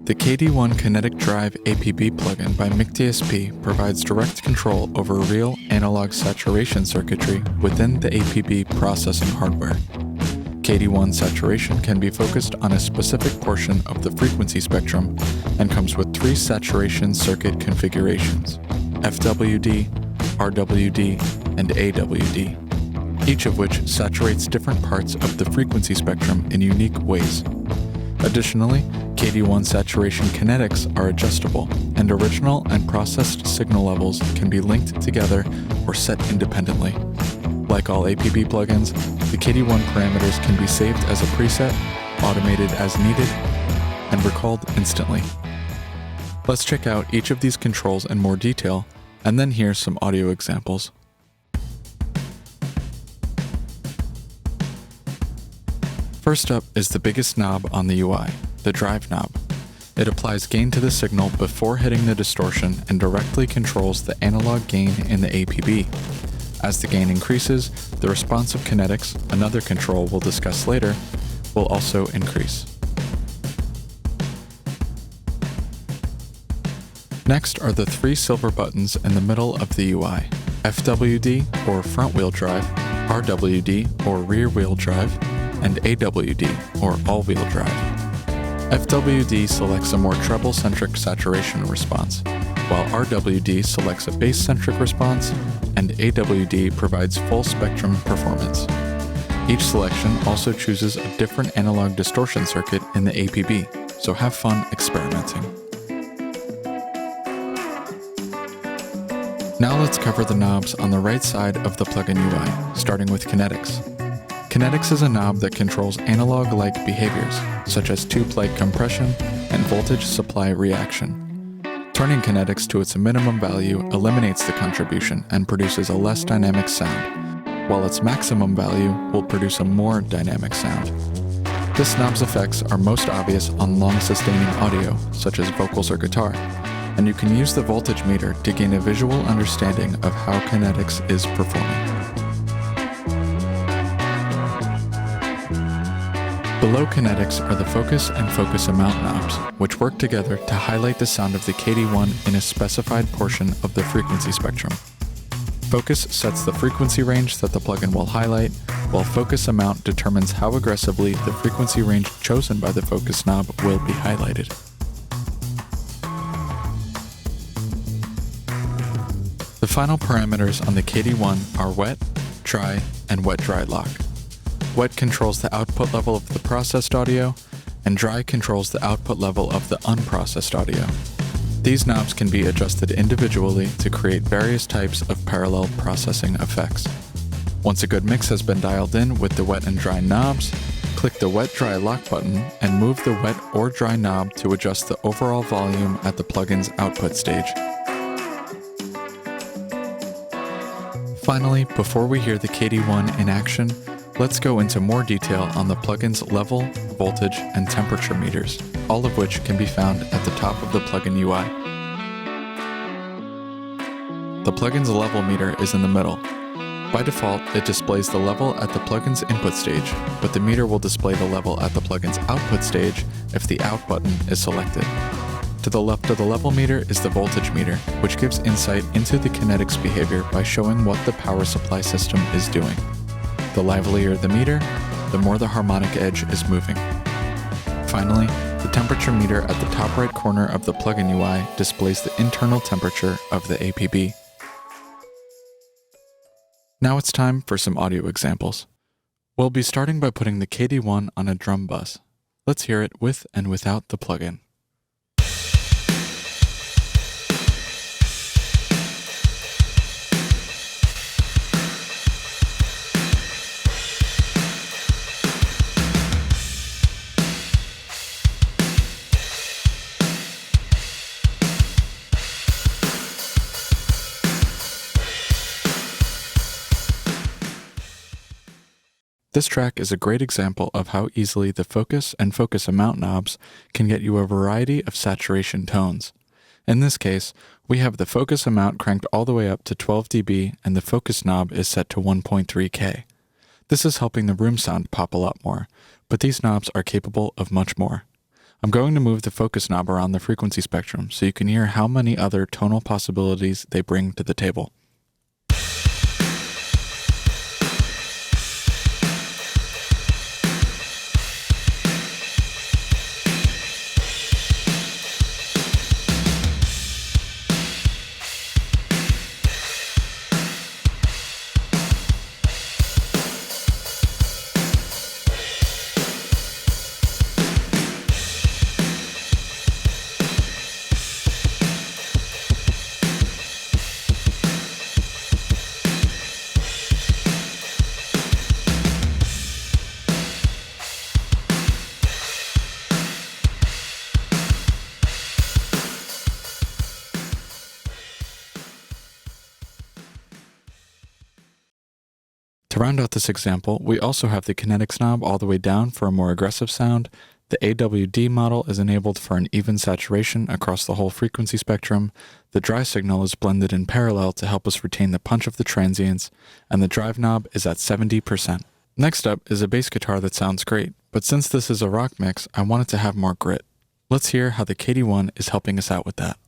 The KD1 Kinetic Drive APB plugin by McDSP provides direct control over real analog saturation circuitry within the APB processing hardware. KD1 saturation can be focused on a specific portion of the frequency spectrum and comes with 3 saturation circuit configurations: FWD, RWD, and AWD, each of which saturates different parts of the frequency spectrum in unique ways. Additionally, KD1 saturation kinetics are adjustable, and original and processed signal levels can be linked together or set independently. Like all APB plugins, the KD1 parameters can be saved as a preset, automated as needed, and recalled instantly. Let's check out each of these controls in more detail, and then hear some audio examples. First up is the biggest knob on the UI, the drive knob. It applies gain to the signal before hitting the distortion and directly controls the analog gain in the APB. As the gain increases, the responsive kinetics, another control we'll discuss later, will also increase. Next are the 3 silver buttons in the middle of the UI: FWD or front wheel drive, RWD or rear wheel drive, and AWD or all-wheel drive. FWD selects a more treble-centric saturation response, while RWD selects a bass-centric response, and AWD provides full-spectrum performance. Each selection also chooses a different analog distortion circuit in the APB, so have fun experimenting. Now let's cover the knobs on the right side of the plugin UI, starting with kinetics. Kinetics is a knob that controls analog-like behaviors, such as tube-like compression and voltage supply reaction. Turning kinetics to its minimum value eliminates the contribution and produces a less dynamic sound, while its maximum value will produce a more dynamic sound. This knob's effects are most obvious on long-sustaining audio, such as vocals or guitar, and you can use the voltage meter to gain a visual understanding of how kinetics is performing. Below kinetics are the focus and focus amount knobs, which work together to highlight the sound of the KD1 in a specified portion of the frequency spectrum. Focus sets the frequency range that the plugin will highlight, while focus amount determines how aggressively the frequency range chosen by the focus knob will be highlighted. The final parameters on the KD1 are wet, dry, and wet-dry lock. Wet controls the output level of the processed audio, and dry controls the output level of the unprocessed audio. These knobs can be adjusted individually to create various types of parallel processing effects. Once a good mix has been dialed in with the wet and dry knobs, click the wet-dry lock button and move the wet or dry knob to adjust the overall volume at the plugin's output stage. Finally, before we hear the KD1 in action, let's go into more detail on the plugin's level, voltage, and temperature meters, all of which can be found at the top of the plugin UI. The plugin's level meter is in the middle. By default, it displays the level at the plugin's input stage, but the meter will display the level at the plugin's output stage if the out button is selected. To the left of the level meter is the voltage meter, which gives insight into the kinetics behavior by showing what the power supply system is doing. The livelier the meter, the more the harmonic edge is moving. Finally, the temperature meter at the top right corner of the plugin UI displays the internal temperature of the APB. Now it's time for some audio examples. We'll be starting by putting the KD1 on a drum bus. Let's hear it with and without the plugin. This track is a great example of how easily the focus and focus amount knobs can get you a variety of saturation tones. In this case, we have the focus amount cranked all the way up to 12 dB and the focus knob is set to 1.3K. This is helping the room sound pop a lot more, but these knobs are capable of much more. I'm going to move the focus knob around the frequency spectrum so you can hear how many other tonal possibilities they bring to the table. To round out this example, we also have the kinetics knob all the way down for a more aggressive sound. The AWD model is enabled for an even saturation across the whole frequency spectrum. The dry signal is blended in parallel to help us retain the punch of the transients, and the drive knob is at 70%. Next up is a bass guitar that sounds great, but since this is a rock mix, I want it to have more grit. Let's hear how the KD1 is helping us out with that.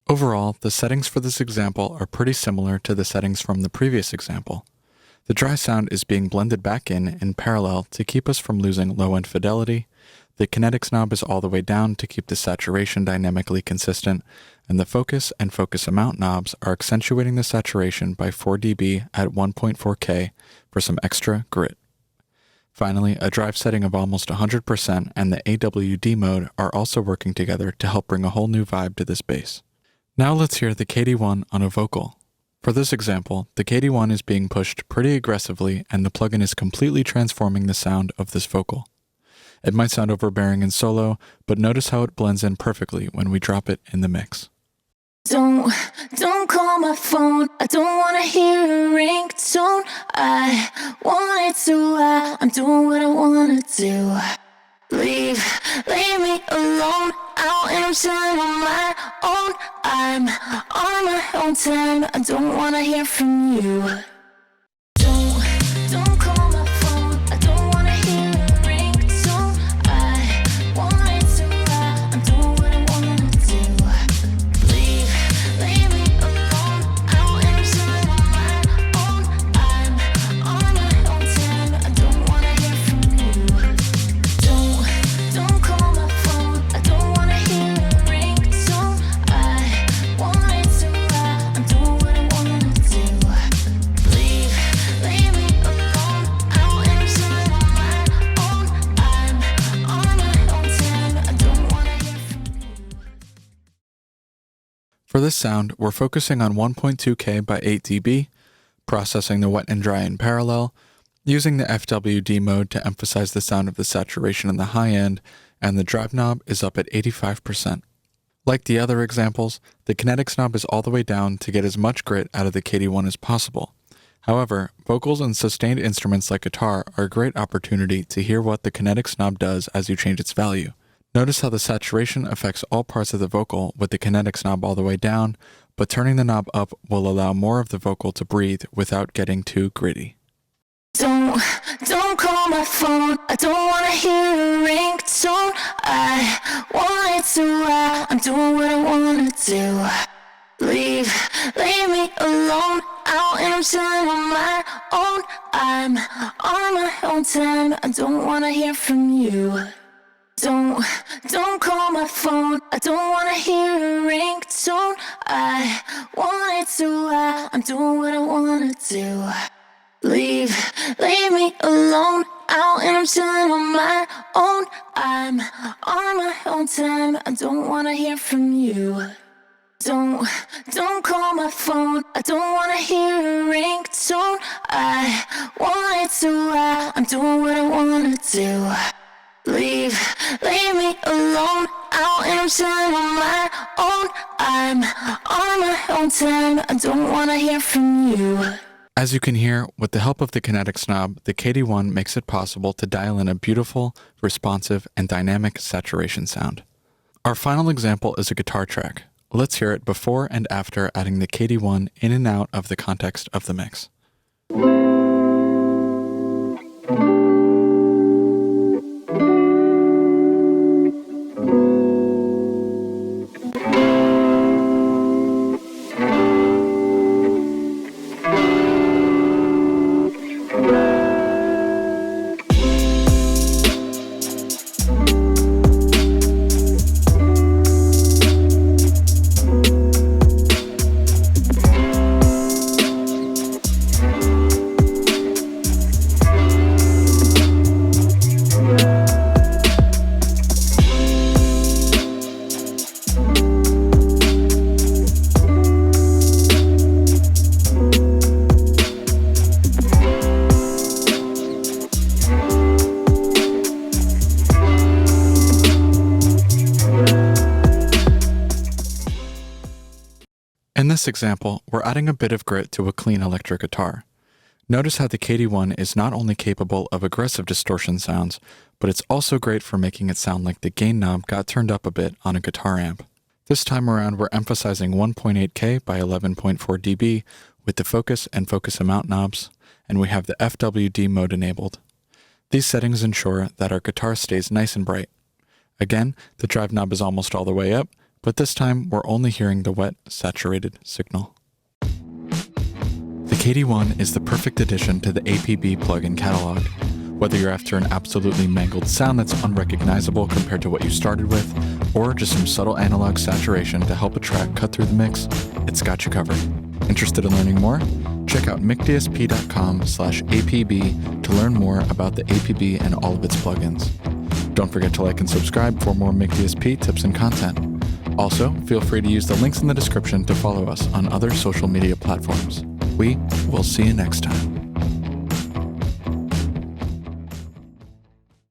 Overall, the settings for this example are pretty similar to the settings from the previous example. The dry sound is being blended back in parallel to keep us from losing low-end fidelity. The kinetics knob is all the way down to keep the saturation dynamically consistent, and the focus and focus amount knobs are accentuating the saturation by 4 dB at 1.4K for some extra grit. Finally, a drive setting of almost 100% and the AWD mode are also working together to help bring a whole new vibe to this bass. Now let's hear the KD1 on a vocal. For this example, the KD1 is being pushed pretty aggressively and the plugin is completely transforming the sound of this vocal. It might sound overbearing in solo, but notice how it blends in perfectly when we drop it in the mix. Don't call my phone. I don't wanna hear a ringtone. I want it to. I'm doing what I wanna do. Leave me alone. Out and I'm chilling on my own. I'm on my own time. I don't wanna hear from you. Don't call my phone. I don't wanna hear a ringtone. I want it to. I'm doing what I wanna do. Leave me alone. Out and I'm chilling on my own. I'm on my own time. I don't wanna hear from you. Don't call my phone. I don't wanna hear a ringtone. I want it to. I'm doing what I wanna do. Leave me alone. Out and I'm chilling on my own. I'm on my own time. I don't wanna hear from you. For this sound, we're focusing on 1.2K by 8 dB, processing the wet and dry in parallel, using the FWD mode to emphasize the sound of the saturation in the high end, and the drive knob is up at 85%. Like the other examples, the kinetics knob is all the way down to get as much grit out of the KD1 as possible. However, vocals and sustained instruments like guitar are a great opportunity to hear what the kinetics knob does as you change its value. Notice how the saturation affects all parts of the vocal with the kinetics knob all the way down, but turning the knob up will allow more of the vocal to breathe without getting too gritty. Don't call my phone. I don't wanna hear a ringtone. I want it to. I'm doing what I wanna do. Leave me alone. Out and I'm chilling on my own. I'm on my own time. I don't wanna hear from you. Don't call my phone. I don't wanna hear a ringtone. I want it to. I'm doing what I wanna do. Leave me alone. Out and I'm chilling on my own. I'm on my own time. I don't wanna hear from you. Don't call my phone. I don't wanna hear a ringtone. I want it to. I'm doing what I wanna do. Leave me alone. out and I'm chilling on my own. I'm on my own time. I don't wanna hear from you. As you can hear, with the help of the kinetics knob, the KD1 makes it possible to dial in a beautiful, responsive, and dynamic saturation sound. Our final example is a guitar track. Let's hear it before and after adding the KD1 in and out of the context of the mix. In this example, we're adding a bit of grit to a clean electric guitar. Notice how the KD1 is not only capable of aggressive distortion sounds, but it's also great for making it sound like the gain knob got turned up a bit on a guitar amp. This time around, we're emphasizing 1.8K by 11.4 dB with the focus and focus amount knobs, and we have the FWD mode enabled. These settings ensure that our guitar stays nice and bright. Again, the drive knob is almost all the way up, but this time we're only hearing the wet, saturated signal. The KD1 is the perfect addition to the APB plugin catalog. Whether you're after an absolutely mangled sound that's unrecognizable compared to what you started with, or just some subtle analog saturation to help a track cut through the mix, it's got you covered. Interested in learning more? Check out McDSP.com/APB to learn more about the APB and all of its plugins. Don't forget to like and subscribe for more McDSP tips and content. Also, feel free to use the links in the description to follow us on other social media platforms. We will see you next time.